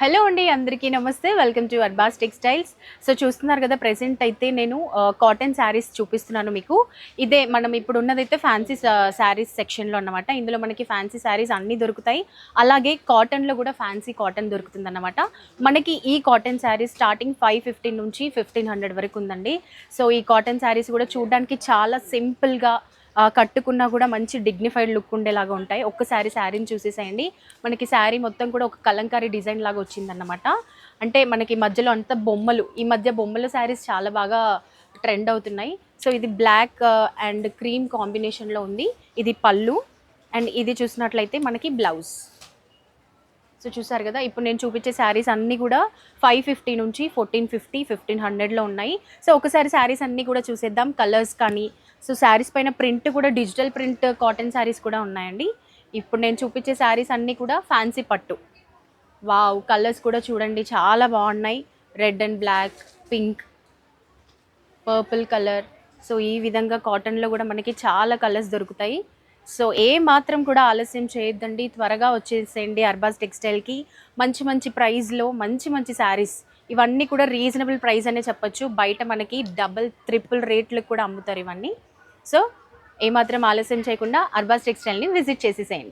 Hello అండి, అందరికీ నమస్తే. Welcome to Arbaz textiles. So చూస్తున్నారు కదా, ప్రెసెంట్ అయితే నేను కాటన్ శారీస్ చూపిస్తున్నాను మీకు. ఇదే మనం ఇప్పుడు ఉన్నదైతే ఫ్యాన్సీ శారీస్ సెక్షన్లో అన్నమాట. ఇందులో మనకి ఫ్యాన్సీ శారీస్ అన్నీ దొరుకుతాయి. అలాగే కాటన్లో కూడా ఫ్యాన్సీ కాటన్ దొరుకుతుంది అన్నమాట. మనకి ఈ కాటన్ శారీస్ స్టార్టింగ్ 550 నుంచి 1500 వరకు ఉందండి. సో ఈ కాటన్ శారీస్ కూడా చూడడానికి చాలా సింపుల్గా కట్టుకున్నా కూడా మంచి డిగ్నిఫైడ్ లుక్ ఉండేలాగా ఉంటాయి. ఒక్కసారి శారీని చూసేసేయండి. మనకి శారీ మొత్తం కూడా ఒక కలంకారీ డిజైన్ లాగా వచ్చిందన్నమాట. అంటే మనకి మధ్యలో అంతా బొమ్మలు, ఈ మధ్య బొమ్మల శారీస్ చాలా బాగా ట్రెండ్ అవుతున్నాయి. సో ఇది బ్లాక్ అండ్ క్రీమ్ కాంబినేషన్లో ఉంది. ఇది పళ్ళు అండ్ ఇది చూసినట్లయితే మనకి బ్లౌజ్. సో చూసారు కదా, ఇప్పుడు నేను చూపించే శారీస్ అన్నీ కూడా 550 నుంచి 1450 1500లో ఉన్నాయి. సో ఒకసారి శారీస్ అన్నీ కూడా చూసేద్దాం, కలర్స్ కానీ. సో శారీస్ పైన ప్రింట్ కూడా డిజిటల్ ప్రింట్ కాటన్ శారీస్ కూడా ఉన్నాయండి. ఇప్పుడు నేను చూపించే శారీస్ అన్నీ కూడా ఫ్యాన్సీ పట్టు. వావ్, కలర్స్ కూడా చూడండి చాలా బాగున్నాయి. Red and black, pink, purple colour. So ఈ విధంగా కాటన్లో కూడా మనకి చాలా కలర్స్ దొరుకుతాయి. సో ఏ మాత్రం కూడా ఆలస్యం చేయొద్దండి, త్వరగా వచ్చేసేయండి అర్బాస్ టెక్స్టైల్కి. మంచి మంచి ప్రైస్లో మంచి మంచి శారీస్, ఇవన్నీ కూడా రీజనబుల్ ప్రైస్ అనే చెప్పొచ్చు. బయట మనకి డబుల్ ట్రిపుల్ రేట్లకు కూడా అమ్ముతారు ఇవన్నీ. సో ఏమాత్రం ఆలస్యం చేయకుండా అర్బాస్ టెక్స్టైల్ని విజిట్ చేసేసేయండి.